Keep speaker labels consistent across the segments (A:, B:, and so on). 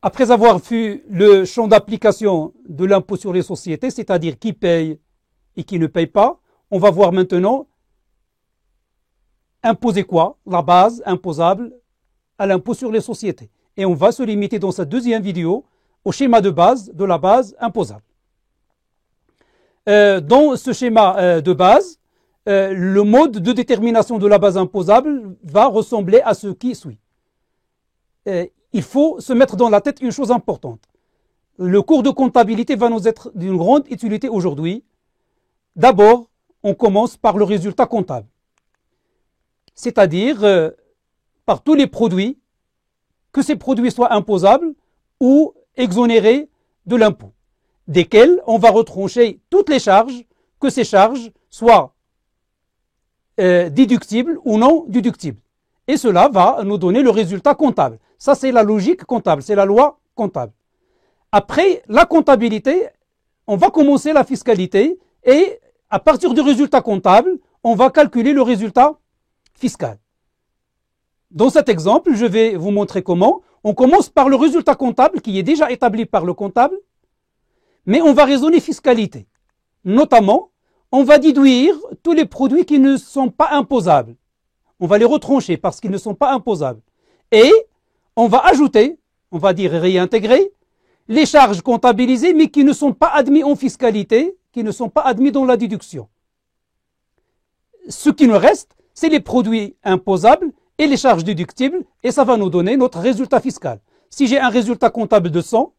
A: Après avoir vu le champ d'application de l'impôt sur les sociétés, c'est-à-dire qui paye et qui ne paye pas, on va voir maintenant imposer quoi? La base imposable à l'impôt sur les sociétés. Et on va se limiter dans cette deuxième vidéo au schéma de base de la base imposable. Dans ce schéma de base, le mode de détermination de la base imposable va ressembler à ce qui suit. Il faut se mettre dans la tête une chose importante. Le cours de comptabilité va nous être d'une grande utilité aujourd'hui. D'abord, on commence par le résultat comptable, c'est-à-dire par tous les produits, que ces produits soient imposables ou exonérés de l'impôt, desquels on va retrancher toutes les charges, que ces charges soient déductibles ou non déductibles. Et cela va nous donner le résultat comptable. Ça, c'est la logique comptable, c'est la loi comptable. Après la comptabilité, on va commencer la fiscalité et à partir du résultat comptable, on va calculer le résultat fiscal. Dans cet exemple, je vais vous montrer comment. On commence par le résultat comptable qui est déjà établi par le comptable, mais on va raisonner fiscalité. Notamment, on va déduire tous les produits qui ne sont pas imposables. On va les retrancher parce qu'ils ne sont pas imposables. Et on va ajouter, on va dire réintégrer, les charges comptabilisées mais qui ne sont pas admis en fiscalité, qui ne sont pas admis dans la déduction. Ce qui nous reste, c'est les produits imposables et les charges déductibles, et ça va nous donner notre résultat fiscal. Si j'ai un résultat comptable de 100,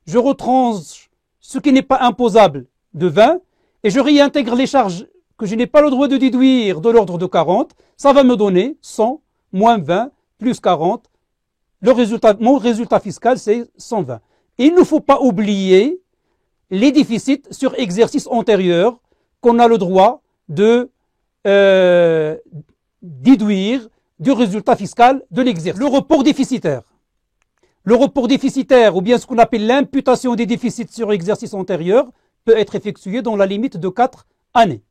A: je retranche ce qui n'est pas imposable de 20, et je réintègre les charges que je n'ai pas le droit de déduire de l'ordre de 40, ça va me donner 100 moins 20 plus 40. Mon résultat fiscal, c'est 120. Et il ne faut pas oublier les déficits sur exercice antérieur qu'on a le droit de déduire du résultat fiscal de l'exercice. Le report déficitaire. Le report déficitaire, ou bien ce qu'on appelle l'imputation des déficits sur exercice antérieur, peut être effectué dans la limite de 4 années.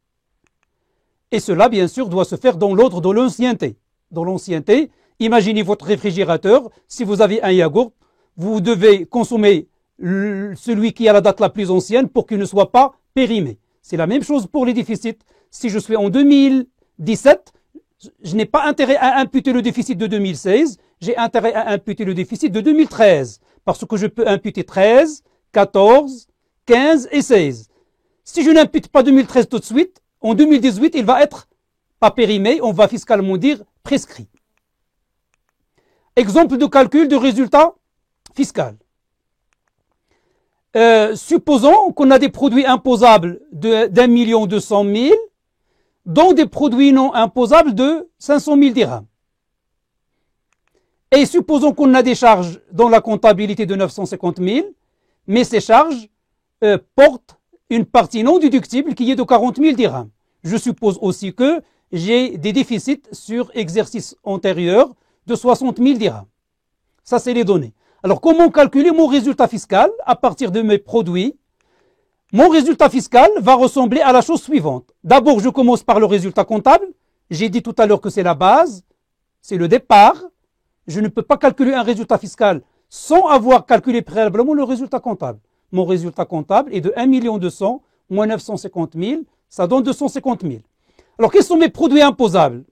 A: Et cela, bien sûr, doit se faire dans l'ordre de l'ancienneté. Dans l'ancienneté, imaginez votre réfrigérateur, si vous avez un yaourt, vous devez consommer celui qui a la date la plus ancienne pour qu'il ne soit pas périmé. C'est la même chose pour les déficits. Si je suis en 2017, je n'ai pas intérêt à imputer le déficit de 2016, j'ai intérêt à imputer le déficit de 2013, parce que je peux imputer 13, 14, 15 et 16. Si je n'impute pas 2013 tout de suite, en 2018, il va être pas périmé, on va fiscalement dire prescrit. Exemple de calcul de résultat fiscal. Supposons qu'on a des produits imposables d'1,2 million, dont des produits non imposables de 500 000 dirhams. Et supposons qu'on a des charges dans la comptabilité de 950 000, mais ces charges portent une partie non déductible qui est de 40 000 dirhams. Je suppose aussi que j'ai des déficits sur exercice antérieur de 60 000 dirhams. Ça, c'est les données. Alors, comment calculer mon résultat fiscal à partir de mes produits? Mon résultat fiscal va ressembler à la chose suivante. D'abord, je commence par le résultat comptable. J'ai dit tout à l'heure que c'est la base, c'est le départ. Je ne peux pas calculer un résultat fiscal sans avoir calculé préalablement le résultat comptable. Mon résultat comptable est de 1 200 000 moins 950 000, ça donne 250 000. Alors, quels sont mes produits imposables?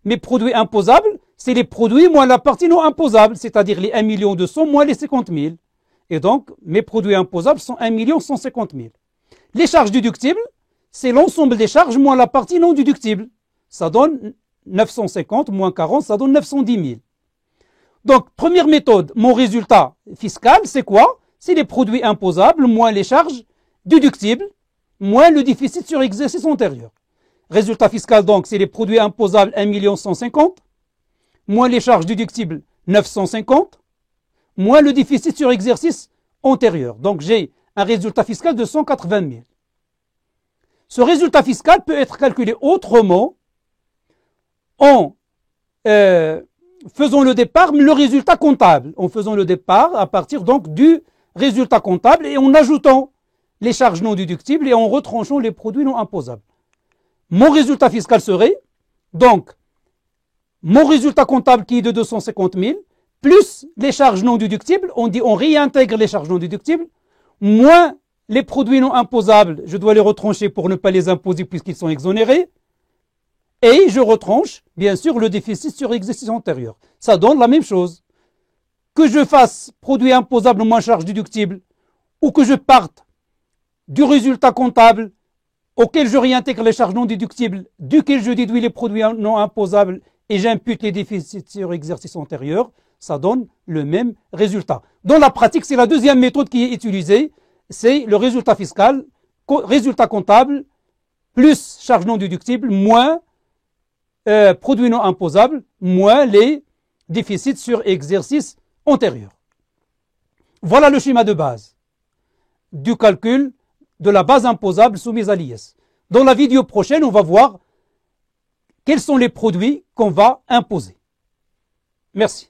A: Mes produits imposables, c'est les produits moins la partie non imposable, c'est-à-dire les 1 200 000 moins les 50 000. Et donc, mes produits imposables sont 1 150 000. Les charges déductibles, c'est l'ensemble des charges moins la partie non déductible. Ça donne 950 moins 40, ça donne 910 000. Donc, première méthode, mon résultat fiscal, c'est quoi? C'est les produits imposables moins les charges déductibles, moins le déficit sur exercice antérieur. Résultat fiscal, donc, c'est les produits imposables 1 150 000, moins les charges déductibles 950, moins le déficit sur exercice antérieur. Donc, j'ai un résultat fiscal de 180 000. Ce résultat fiscal peut être calculé autrement en faisant le départ, mais le résultat comptable. En faisant le départ à partir donc du résultat comptable et en ajoutant les charges non déductibles et en retranchant les produits non imposables. Mon résultat fiscal serait donc mon résultat comptable qui est de 250 000 plus les charges non déductibles, on réintègre les charges non déductibles, moins les produits non imposables, je dois les retrancher pour ne pas les imposer puisqu'ils sont exonérés, et je retranche, bien sûr, le déficit sur exercice antérieur. Ça donne la même chose. Que je fasse produit imposable moins charge déductible, ou que je parte du résultat comptable auquel je réintègre les charges non déductibles, duquel je déduis les produits non imposables et j'impute les déficits sur exercice antérieur, ça donne le même résultat. Dans la pratique, c'est la deuxième méthode qui est utilisée, c'est le résultat fiscal, résultat comptable, plus charges non déductibles, moins produits non imposables, moins les déficits sur exercice antérieur. Voilà le schéma de base du calcul de la base imposable soumise à l'IS. Dans la vidéo prochaine, on va voir quels sont les produits qu'on va imposer. Merci.